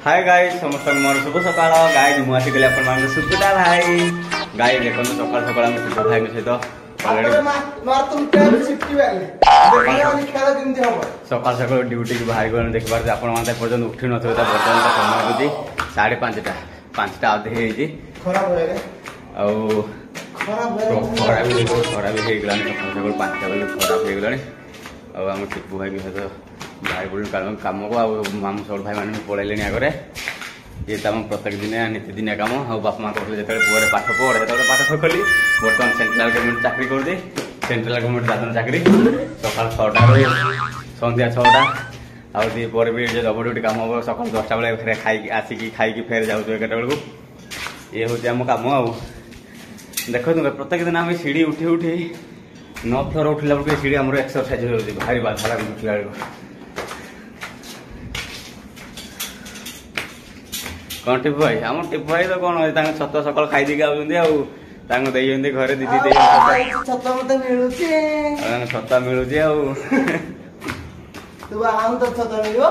hi guys समस्त मोर शुभ सकाळ guys मु आसी गले अपन मान सुकुटा भाई गाइस देखो सकाळ सकाळ हम सुकुटा भाई सहित ऑलरेडी मार तुम टेल शिफ्ट वाले देखो अनि खेला दिन दे हो सकाळ सकाळ ड्यूटी के भाई गण देखबार जे अपन मान पर्यंत उठी न थोता पर्यंत समय होती 5:30 5टा आधे हे जी खराब होय रे औ खराब हे गलानी सकाळ 5टा बजे खराब हे गलानी और हम टिप्पू भाई के सहित भाई बोल काम को मामू सर भाई मैंने पढ़े आगे ये तो प्रत्येक दिन नीतिदिनिया कम और बाप माँ कहते जो पुअर पाठ पढ़े जो पाठ कली बर्तमान सेंट्रल गवर्नमेंट चाकरी कर दी सेंट्रल गवर्नमेंट दादन चाकरी सकाल 6टा संध्या 6टा आउ पर भी जो डबल ड्यूटी काम हम सकाल 10टा बेले फेर खाई आसिकी खाई फेर जाऊँ 11टा बेलू ये हूँ आम कम आ देख प्रत्येक दिन आम सीढ़ी उठी उठी 9 फ्लोर उठला बेलू सीढ़ी आम एक्सरसाइज हो भारी बाधा लगे उठला बेलू कौन टिप्पू भाई आम टिप्पू भाई तो कौन छत सकाल खाई दी आउंट घरे दीदी छता मिलूची तू आउं तो छता मिलो